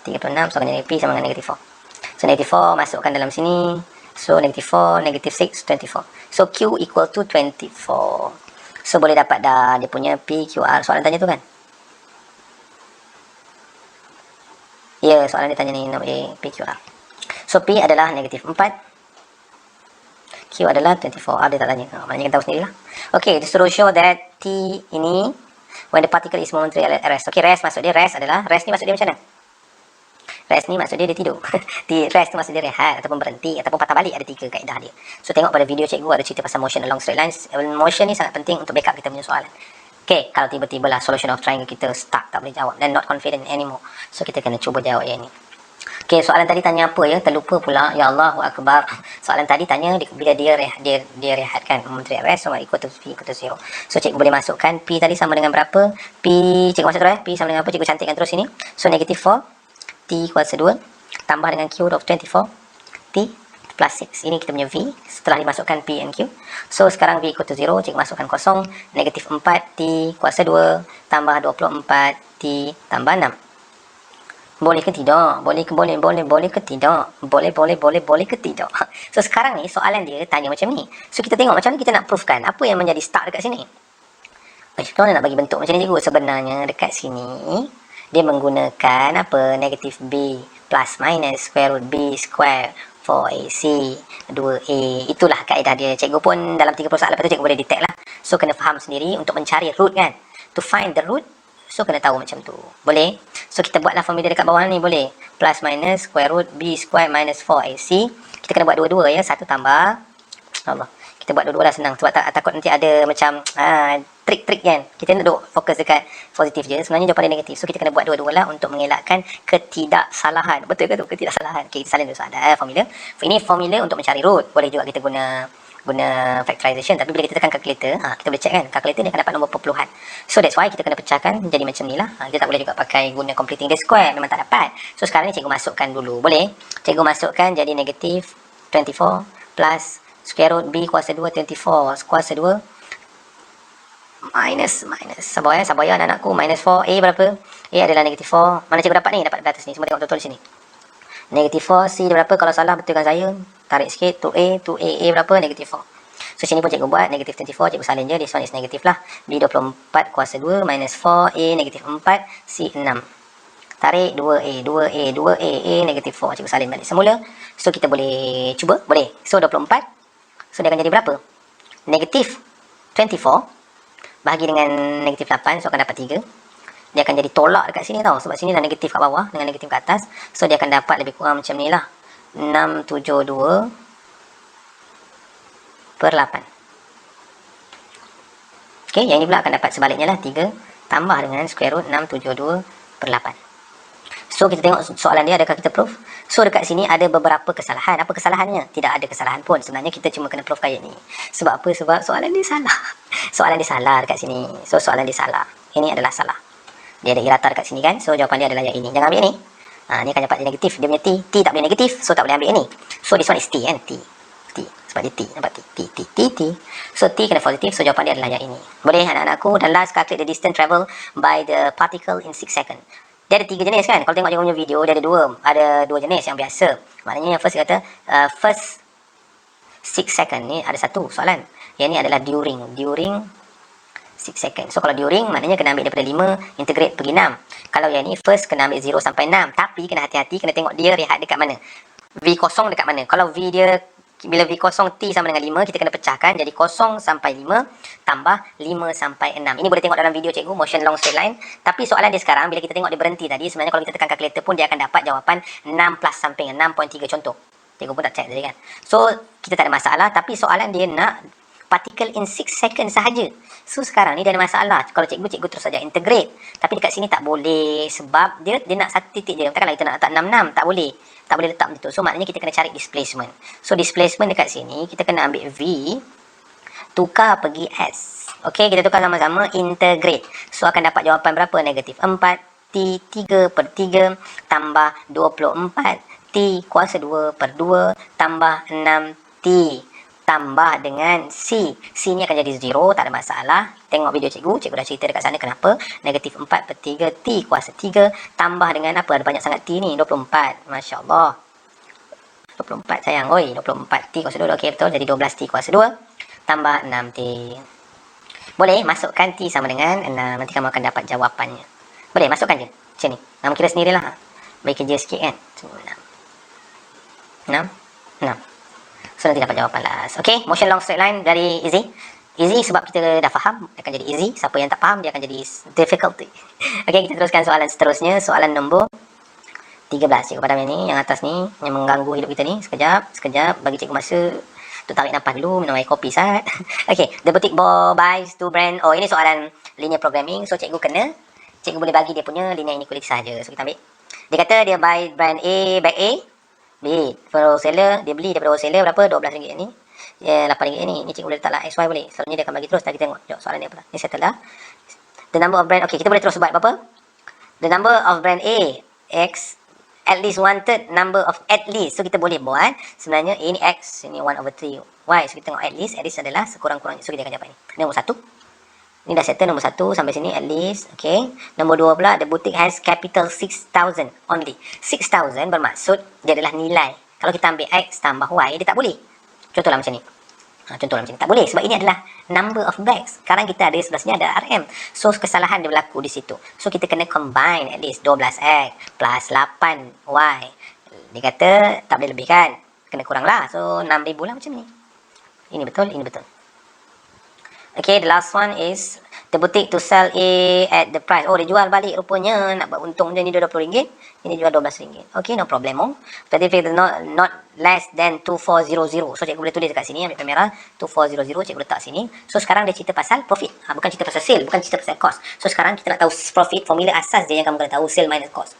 36 so negatif P sama dengan negatif 4. So negatif 4 masukkan dalam sini. So negatif 4, negatif 6, 24. So Q equal to 24. So boleh dapat dah dia punya PQR. Soalan tanya tu kan? Ya, soalan dia tanya ni nombor A, PQR. So P adalah negatif 4. Q adalah 24. Ada tak tanya? Maknanya kita tahu sendirilah. Okay, disuruh show that T ini when the particle is momentary at rest. Okay, rest maksud dia rest adalah, rest ni maksud dia macam mana? Rest ni maksud dia tidur. Rest tu maksud dia rehat ataupun berhenti ataupun patah balik. Ada 3 kaedah dia. So tengok pada video cikgu ada cerita pasal motion along straight lines. Motion ni sangat penting untuk backup kita punya soalan. Okay, kalau tiba-tiba lah solution of triangle kita stuck, tak boleh jawab dan not confident anymore. So kita kena cuba jawab yang ni. Okay, soalan tadi tanya apa ya? Terlupa pula. Ya Allahu Akbar. Soalan tadi tanya bila dia rehatkan momentary rest, so equal to P equal to 0. So cikgu boleh masukkan P tadi sama dengan berapa? P, cikgu masuk terus P sama dengan apa? Cikgu cantikkan terus sini. So negatif 4. T kuasa 2 tambah dengan Q of 24 T plus 6. Ini kita punya V setelah dimasukkan P and Q. So sekarang V equal to 0. Cikgu masukkan kosong. Negatif 4 T kuasa 2 tambah 24 T tambah 6. Boleh ke tidak? Boleh ke tidak? Boleh ke tidak? So sekarang ni soalan dia tanya macam ni. So kita tengok macam ni kita nak proofkan apa yang menjadi start dekat sini. Macam mana nak bagi bentuk macam ni cikgu? Sebenarnya dekat sini dia menggunakan apa? Negatif B plus minus square root B square 4AC 2A. Itulah kaedah dia. Cikgu pun dalam 30 soalan lepas tu cikgu boleh detect lah. So kena faham sendiri untuk mencari root kan. To find the root, so kena tahu macam tu. Boleh? So kita buatlah formula dekat bawah ni boleh. Plus minus square root B square minus 4AC. Kita kena buat dua-dua ya. Satu tambah. Allah. Kita buat dua-dua lah senang. Sebab takut nanti ada macam trik-trik kan. Kita nak duduk fokus dekat positif je. Sebenarnya jawapan dia negatif. So kita kena buat dua-dua lah untuk mengelakkan ketidaksalahan. Betul ke tu? Ketidaksalahan. Okay, kita salin dulu soalan. Formula. Ini formula untuk mencari root. Boleh juga kita guna factorization. Tapi bila kita tekan calculator, kita boleh check kan. Calculator dia akan dapat nombor perpuluhan. So that's why kita kena pecahkan jadi macam ni lah. Kita tak boleh juga pakai guna completing the square. Memang tak dapat. So sekarang ni cikgu masukkan dulu. Boleh? Cikgu masukkan jadi negatif 24 plus square root B kuasa 2 24 kuasa 2 minus sabar ya anak-anakku. Minus 4 A berapa? A adalah negatif 4. Mana cikgu dapat ni? Dapat di atas ni. Semua tengok betul-betul sini. Negatif 4 C berapa? Kalau salah betulkan saya. Tarik sikit 2A berapa? Negatif 4. So sini pun cikgu buat negatif 24. Cikgu salin je. This one is negatif lah. B 24 kuasa 2 minus 4 A negatif 4 C 6. Tarik 2A A negatif 4. Cikgu salin balik semula. So kita boleh cuba. Boleh. So 24. So dia akan jadi berapa? Negatif 24 bahagi dengan negatif 8. So akan dapat 3. Dia akan jadi tolak dekat sini tau. Sebab sini dah negatif kat bawah dengan negatif kat atas. So dia akan dapat lebih kurang macam ni lah. 672 per 8. Okay, yang ini pula akan dapat sebaliknya lah. 3 tambah dengan square root 672 per 8. So kita tengok soalan dia, adakah kita proof? So dekat sini ada beberapa kesalahan. Apa kesalahannya? Tidak ada kesalahan pun. Sebenarnya kita cuma kena proof kayak ni. Sebab apa? Sebab soalan dia salah. Soalan dia salah dekat sini. So soalan dia salah. Ini adalah salah. Dia ada irata dekat sini kan. So jawapan dia adalah yang ini. Jangan ambil ni. Ni akan dapat dia negatif. Dia punya T. T tak boleh negatif. So tak boleh ambil ini. So this one is T kan. T. Sebab dia T. Nampak T. So T kena positif. So jawapan dia adalah yang ini. Boleh anak-anakku. Dan last, calculate the distance travel by the particle in 6 seconds. Dia ada 3 jenis kan. Kalau tengok cikgu punya video, dia ada dua jenis yang biasa. Maknanya yang first kata first 6 second ni ada satu soalan. Yang ni adalah during 6 second. So kalau during maknanya kena ambil daripada 5 integrate pergi 6. Kalau yang ni first kena ambil 0 sampai 6. Tapi kena hati-hati, kena tengok dia rehat dekat mana. V kosong dekat mana. Kalau V dia bila V kosong T sama dengan 5, kita kena pecahkan jadi 0 sampai 5 tambah 5 sampai 6. Ini boleh tengok dalam video cikgu motion long straight line. Tapi soalan dia sekarang bila kita tengok dia berhenti tadi, sebenarnya kalau kita tekan calculator pun dia akan dapat jawapan 6 plus samping 6.3 contoh. Cikgu pun tak check tadi kan. So kita tak ada masalah, tapi soalan dia nak particle in 6 second sahaja. So sekarang ni dia ada masalah. Kalau cikgu terus saja integrate. Tapi dekat sini tak boleh sebab dia nak satu titik je. Takkanlah kita nak letak 66, tak boleh. Tak boleh letak begitu. So maknanya kita kena cari displacement. So displacement dekat sini kita kena ambil V tukar pergi S. Okey, kita tukar sama-sama integrate. So akan dapat jawapan berapa? Negatif 4 T 3 per 3 tambah 24 T kuasa 2 per 2 tambah 6 T tambah dengan C. C ni akan jadi 0, tak ada masalah. Tengok video cikgu dah cerita dekat sana kenapa. Negatif 4 per 3 T kuasa 3 tambah dengan apa? Ada banyak sangat T ni, 24. Masya Allah. 24 sayang. Oi, 24 T kuasa 2. Okey, betul. Jadi 12 T kuasa 2 tambah 6 T. Boleh masukkan T sama dengan 6. Nanti kamu akan dapat jawapannya. Boleh masukkan je. Macam ni. Kamu kira sendirilah. Bagi kerja sikit kan. 6. 6. So nanti dapat jawapan last. Okay, motion long straight line very easy. Easy sebab kita dah faham, akan jadi easy. Siapa yang tak faham, dia akan jadi difficulty. Okay, kita teruskan soalan seterusnya. Soalan nombor 13. Cikgu padam yang ni, yang atas ni, yang mengganggu hidup kita ni. Sekejap. Bagi cikgu masa untuk tarik nafas dulu, minum air kopi sat. Okay, the boutique buys two brand. Oh, ini soalan linear programming. So cikgu boleh bagi dia punya linear inequality saja. So kita ambil. Dia kata dia buy brand A, bag A. B, wholesaler, dia beli daripada wholesaler berapa? RM12 ni. Ya, RM8 ni. Ni cikgu boleh letak lah XY boleh. Selalunya dia akan bagi terus. Kita tengok. Jom soalan dia apa. Ni settle dah. The number of brand. Okay, kita boleh terus buat apa? The number of brand A, X, at least 1/3 number of at least. So kita boleh buat. Sebenarnya A ni X, ini 1/3 Y. So kita tengok at least adalah sekurang-kurangnya. So kita akan jawab ni. Nombor 1. Ni dah settle nombor 1 sampai sini at least. Okay. Nombor 2 pula, the boutique has capital 6,000 only. 6,000 bermaksud dia adalah nilai. Kalau kita ambil X tambah Y, dia tak boleh. Contohlah macam ni. Contohlah macam ni. Tak boleh sebab ini adalah number of bags. Sekarang kita ada sebelah sini ada RM. So kesalahan dia berlaku di situ. So kita kena combine at least 12X plus 8Y. Dia kata tak boleh lebihkan. Kena kurang lah. So 6,000 lah macam ni. Ini betul, ini betul. Okay, the last one is the boutique to sell A at the price. Oh, dia jual balik rupanya. Nak buat untung je. Ni dia RM20. Ini jual RM12. Okay, no problem. But if it's not less than 2400. So, cikgu boleh tulis dekat sini. Ambil kamera. 2400. Cikgu letak sini. So, sekarang dia cerita pasal profit. Bukan cerita pasal sale. Bukan cerita pasal cost. So, sekarang kita nak tahu profit. Formula asas dia yang kamu kena tahu. Sale minus cost.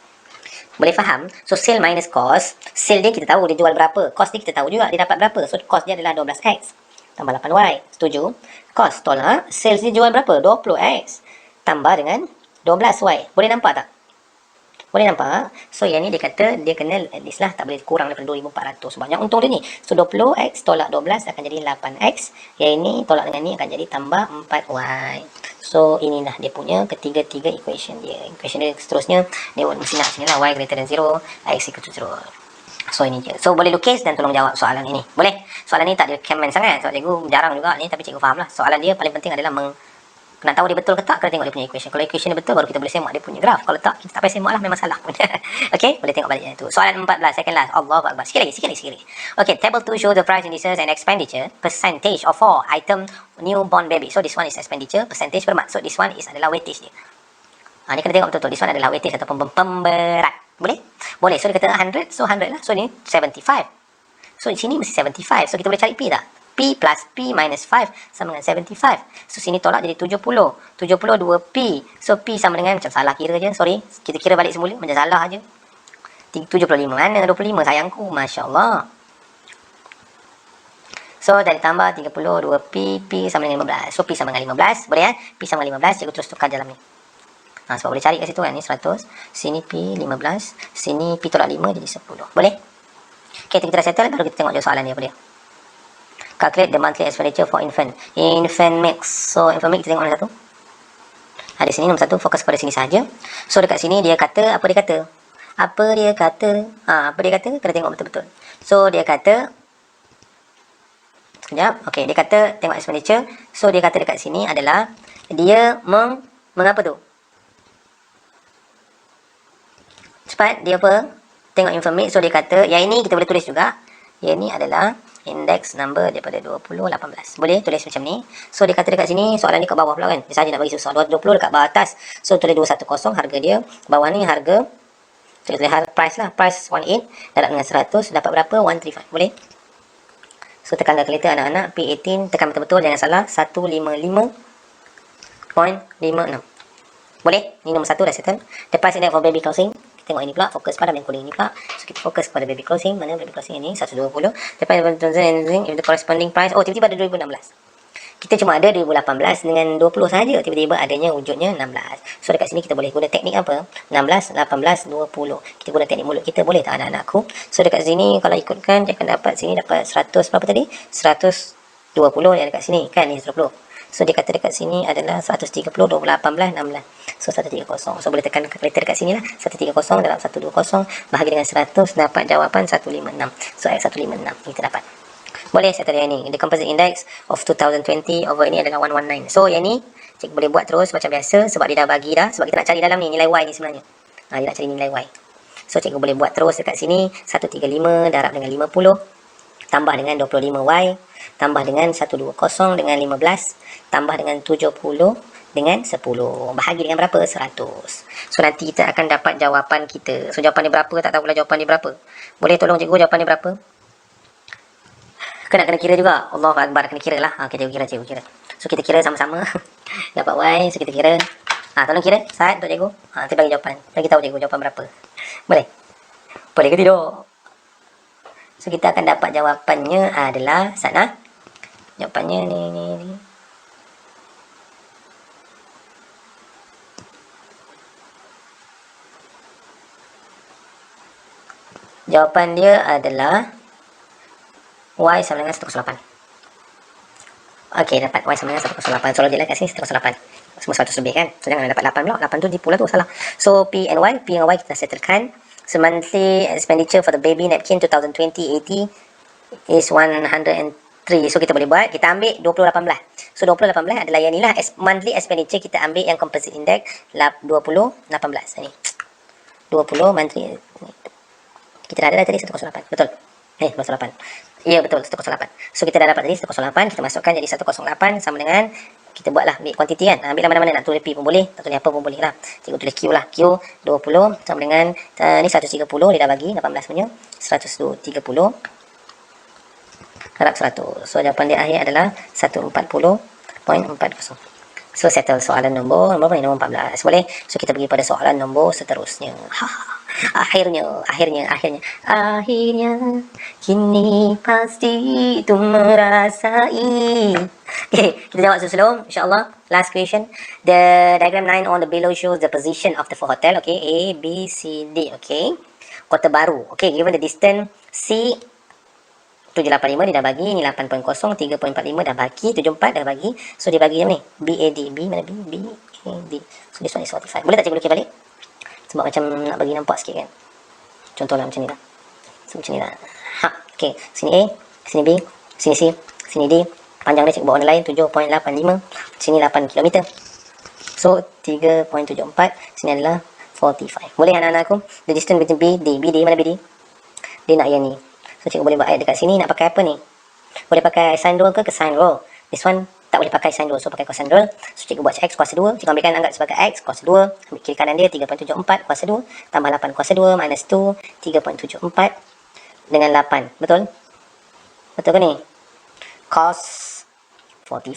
Boleh faham? So, sale minus cost. Sale dia kita tahu dia jual berapa. Cost dia kita tahu juga dia dapat berapa. So, cost dia adalah 12X. Tambah 8Y. Setuju? Cost tolak. Sales dia jual berapa? 20X. Tambah dengan 12Y. Boleh nampak tak? Boleh nampak? So, yang ni dia kata dia kena at least lah. Tak boleh kurang daripada 2,400. Banyak untung dia ni. So, 20X tolak 12 akan jadi 8X. Yang ini tolak dengan ni akan jadi tambah 4Y. So, inilah dia punya ketiga-tiga equation dia. Equation dia seterusnya. Dia mesti nak sini lah. Y greater than 0. X equal to 0. So ini je. So boleh lukis dan tolong jawab soalan ini. Boleh? Soalan ni tak ada comment sangat. Sebab cikgu jarang juga ni. Tapi cikgu faham lah. Soalan dia paling penting adalah nak tahu dia betul ke tak, kena tengok dia punya equation. Kalau equation dia betul, baru kita boleh semak dia punya graf. Kalau tak, kita tak payah semak lah. Memang salah pun. Okay? Boleh tengok balik tu. Soalan 14. Second last. Allahu Akbar. Sikit lagi. Okay. Table 2 show the price indices and expenditure percentage of 4 item newborn baby. So this one is expenditure. Percentage bermaksud this one is adalah weightage dia. Ni kena tengok betul-betul. This one adalah weightage ataupun pemberat. Boleh? Boleh. So, dia kata 100. So, 100 lah. So, ni 75. So, di sini mesti 75. So, kita boleh cari P tak? P plus P minus 5 sama dengan 75. So, sini tolak jadi 70. 70 2P. So, P sama dengan, macam salah kira je. Sorry. Kita kira balik semula. Macam salah je. 75. Mana 25? Sayangku. Masya Allah. So, dari tambah 30 2P. P sama dengan 15. So, P sama dengan 15. Boleh P sama dengan 15. Cikgu terus tukar dalam ni. Sebab boleh cari kat situ kan. Ni 100. Sini P 15. Sini P tolak 5 jadi 10. Boleh? Okay, kita dah settle. Baru kita tengok je soalan dia apa dia. Calculate the monthly expenditure for infant. Infant mix. So, infant mix kita tengok nombor 1. Ada sini nombor 1. Fokus pada sini saja. So, dekat sini dia kata. Apa dia kata? Apa dia kata? Kena tengok betul-betul. So, dia kata. Sekejap. Okay, dia kata tengok expenditure. So, dia kata dekat sini adalah Dia mengapa tu? Cepat, dia apa? Tengok informasi. So dia kata, yang ini kita boleh tulis juga. Yang ini adalah index number daripada 2018. Boleh tulis macam ni. So dia kata dekat sini, soalan ni kat bawah pula kan. Dia saja nak bagi susah. 20 dekat bawah atas. So tulis 210 harga dia. Bawah ni harga. Tulis harga price lah. Price 18. Darab dengan 100. Dapat berapa? 135. Boleh? So tekan kalkulator anak-anak. P18. Tekan betul-betul. Jangan salah. 155.56. Boleh? Ni nombor 1 dah settle. The price index for baby clothing. Kita tengok ini pula. Fokus pada main coding ni pula. So kita fokus kepada baby clothing. Mana baby clothing ini? 120. The price if the corresponding price. Oh, tiba-tiba ada 2016. Kita cuma ada 2018 dengan 20 saja. Tiba-tiba adanya wujudnya 16. So dekat sini kita boleh guna teknik apa? 16, 18, 20. Kita guna teknik mulut kita. Boleh tak anak-anakku? So dekat sini kalau ikutkan dia akan dapat sini dapat 100 berapa tadi? 120 yang dekat sini kan ni 120. So dia kata dekat sini adalah 130, 18, 16. So 130. So boleh tekan kalkulator dekat sini lah. 130 dalam 120 bahagi dengan 100 dapat jawapan 156. So ayat 156 kita dapat. Boleh settle yang ni. The composite index of 2020 over ini adalah 119. So yang ni cikgu boleh buat terus macam biasa sebab dia dah bagi dah. Sebab kita nak cari dalam ni nilai Y ni sebenarnya. Dia nak cari nilai Y. So cikgu boleh buat terus dekat sini. 135 darab dengan 50 tambah dengan 25Y tambah dengan 120 dengan 15 tambah dengan 70 dengan 10 bahagi dengan berapa? 100. So nanti kita akan dapat jawapan kita. So jawapan dia berapa? Tak tahu pula jawapan dia berapa. Boleh tolong cikgu jawapan dia berapa? Kena kira juga. Allahu Akbar, kena kira lah. Okay, cikgu kira. So kita kira sama-sama. Dapat Y. So kita kira. Tolong kira. Saat untuk cikgu. Nanti bagi jawapan. Bagi tahu cikgu jawapan berapa. Boleh? Boleh ke tidak? So kita akan dapat jawapannya adalah sana. Jawapannya ni. Jawapan dia adalah Y sama dengan 108. Okey, dapat Y sama dengan 108. So logiklah kat sini 108. Semua 100 lebih kan. So jangan dapat 8 pula. 8 tu tipu lah tu, salah. So P and Y kita settlekan. So monthly expenditure for the baby napkin 2020-80 is 103. So kita boleh buat, kita ambil 2018. So 2018 adalah yang ni lah. Monthly expenditure kita ambil yang composite index 2018. Ni 20 monthly. Kita dah ada tadi 108. Betul? 108. Ya betul, 108. So kita dah dapat tadi 108. Kita masukkan jadi 108 sama dengan, kita buatlah ambil kuantiti kan. Ambil mana-mana, nak tulis P pun boleh, tak tulis apa pun boleh lah. Cikgu tulis Q lah. Q 20 sama dengan ni 130 dia dah bagi 18 punya. 130 harap 100. So jawapan dia akhir adalah 140.40. So settle soalan nombor berapa ni? Nombor 14. Boleh? So kita pergi pada soalan nombor seterusnya. Akhirnya kini pasti itu merasai. Okay, kita jawab sebelum insyaAllah. Last question. The diagram 9 on the below shows the position of the 4 hotel. Okay, A, B, C, D. Okay, Kota Baru. Okay, given the distance C 785 dia dah bagi, ni 8.0, 3.45 dah bagi, 74 dah bagi. So dia bagi macam ni, BAD. B mana B? BAD. So this one is 45. Boleh tak cikgu lukis balik? Sebab macam nak bagi nampak sikit kan. Contohlah macam ni lah. So macam ni lah. Okay, sini A, sini B, sini C, sini D. Panjang dia cikgu bawa warna lain 7.85. Sini 8 km. So 3.74. Sini adalah 45. Boleh anak-anakku? The distance between B, D. B, D mana B, D? Dia nak yang ni. So cikgu boleh buat ayat dekat sini. Nak pakai apa ni? Boleh pakai sine rule ke sine rule? This one tak boleh pakai sine rule. So pakai cosine rule. So cikgu buat x kuasa 2. Cikgu ambilkan anggap sebagai x kuasa 2. Ambil kiri kanan dia 3.74 kuasa 2. Tambah 8 kuasa 2 minus 2. 3.74 dengan 8. Betul? Betul ke ni? Cos 45.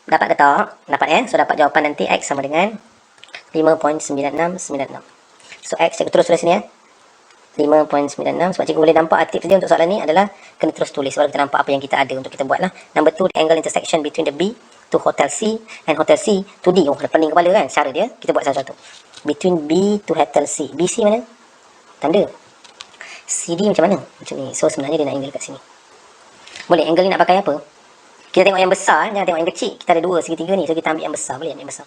Dapat ke tak? Dapat So dapat jawapan nanti x sama dengan 5.9696. So x cikgu terus tulis sini 5.96. Sebab cikgu boleh nampak tips dia untuk soalan ni adalah kena terus tulis sebab kita nampak apa yang kita ada untuk kita buat lah. Number 2, the angle intersection between the B to hotel C and hotel C to D. Ada pening kepala kan cara dia. Kita buat satu-satu. Between B to hotel C. BC mana? Tanda. CD macam mana? Macam ni. So sebenarnya dia nak angle kat sini. Boleh angle ni nak pakai apa? Kita tengok yang besar, jangan tengok yang kecil. Kita ada dua segitiga ni. So kita ambil yang besar. Boleh ambil yang besar.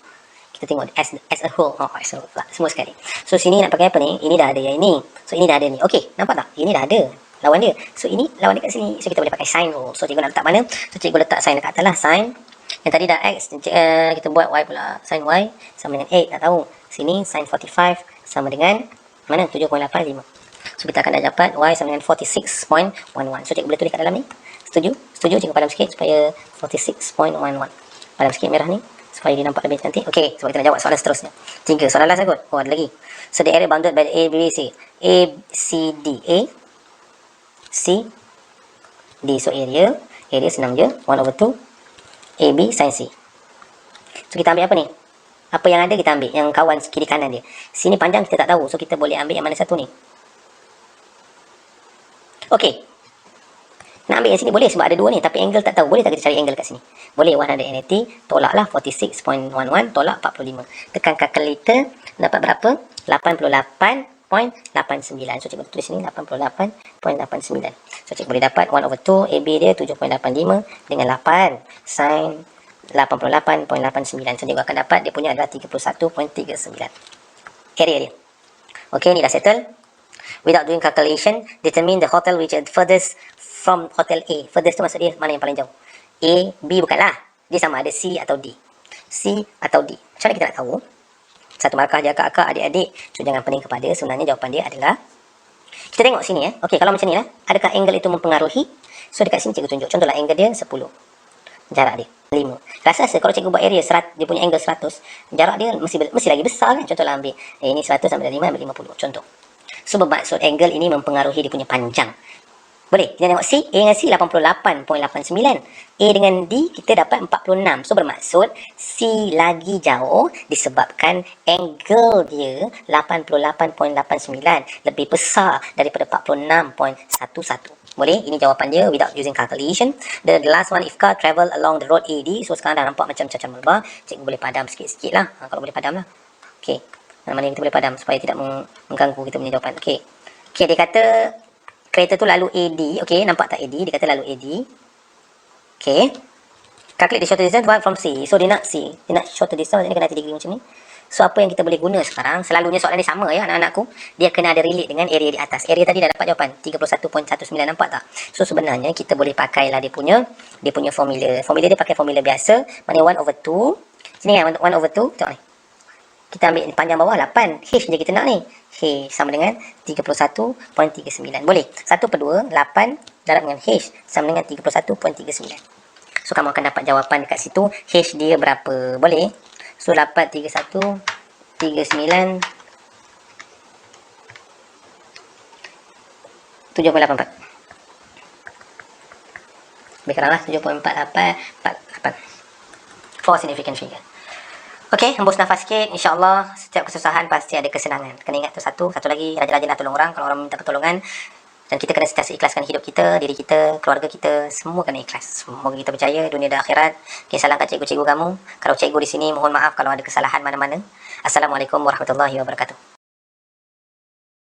Kita tengok as a whole. As a whole lah. Semua sekali. So sini nak pakai apa ni? Ini dah ada yang ini. So ini dah ada ni. Okey, nampak tak? Ini dah ada lawan dia. So ini lawan dia kat sini. So kita boleh pakai sine rule. So cikgu nak letak mana? So cikgu letak sine dekat atas lah. Sine Yang tadi dah X, kita buat Y pula. Sin Y sama dengan 8, tak tahu. Sini sin 45 sama dengan mana? 7.85. So kita akan dah dapat Y sama dengan 46.11. So cikgu boleh tulis kat dalam ni. Setuju? Setuju cikgu padam sikit supaya 46.11. Padam sikit merah ni supaya dia nampak lebih cantik. Okey, sebab kita nak jawab soalan seterusnya. 3 soalan last kot. Oh, ada lagi. So the area bounded by the A, B, C. A, C, D. A, C, D. So area senang je. 1/2 AB sin C. So kita ambil apa ni? Apa yang ada kita ambil, yang kawan kiri kanan dia. Sini panjang kita tak tahu, so kita boleh ambil yang mana satu ni. Okey. Nak ambil yang sini boleh sebab ada dua ni, tapi angle tak tahu. Boleh tak kita cari angle kat sini? Boleh, 180, tolaklah 46.11, tolak 45. Tekan calculator, dapat berapa? 88.89. So cikgu tulis sini 88.89. So cikgu boleh dapat 1/2 AB dia 7.85 dengan 8 sin 88.89. So cikgu akan dapat dia punya adalah 31.39. Area dia. Okay, ni dah settle. Without doing calculation, determine the hotel which is furthest from hotel A. Furthest tu maksud dia mana yang paling jauh? A, B bukanlah. Dia sama ada C atau D. C atau D. Macam mana kita nak tahu? Satu markah je akak-akak, adik-adik. So jangan pening kepada, sebenarnya jawapan dia adalah, kita tengok sini Okey, kalau macam ni lah, adakah angle itu mempengaruhi? So dekat sini cikgu tunjuk. Contohlah angle dia 10. Jarak dia 5. Rasa kalau cikgu buat area 100, dia punya angle 100, jarak dia mesti lagi besar kan? Contohlah ambil ini 100 sampai 5 ambil 50. Contoh. So bermaksud angle ini mempengaruhi dia punya panjang. Boleh, kita tengok C, A dengan C 88.89. A dengan D kita dapat 46. So bermaksud C lagi jauh disebabkan angle dia 88.89 lebih besar daripada 46.11. Boleh, ini jawapan dia without using calculation. The last one, if car travel along the road AD. So sekarang dah nampak macam cacar melba. Cikgu boleh padam sikit-sikit lah. Kalau boleh padam lah. Okey, mana kita boleh padam supaya tidak mengganggu kita punya jawapan. Okey, dia kata kereta tu lalu AD. Okey, nampak tak AD? Dia kata lalu AD. Okey. Calculate the shorter distance from C. So dia nak C. Dia nak shorter distance, dia kena 90 degree macam ni. So apa yang kita boleh guna sekarang? Selalunya soalan ni sama ya anak-anakku. Dia kena ada relate dengan area di atas. Area tadi dah dapat jawapan 31.19, nampak tak? So sebenarnya kita boleh pakailah dia punya formula. Formula dia pakai formula biasa. Mana 1/2. Sini kan 1/2. Tengok ni. Kita ambil panjang bawah 8. H je kita nak ni. H sama dengan 31.39. Boleh. 1/2, 8 darab dengan H sama dengan 31.39. So kamu akan dapat jawapan dekat situ. H dia berapa? Boleh. So dapat 31.39 7.84. Lebih kuranglah 7.48. 4 significant figure. Okey, hembus nafas sikit. InsyaAllah setiap kesusahan pasti ada kesenangan. Kena ingat tu satu lagi, rajin-rajinlah tolong orang kalau orang minta pertolongan. Dan kita kena sentiasa ikhlaskan hidup kita, diri kita, keluarga kita, semua kena ikhlas. Semoga kita percaya dunia dan akhirat. Okay, salam kat cikgu-cikgu kamu. Kalau cikgu di sini, mohon maaf kalau ada kesalahan mana-mana. Assalamualaikum warahmatullahi wabarakatuh.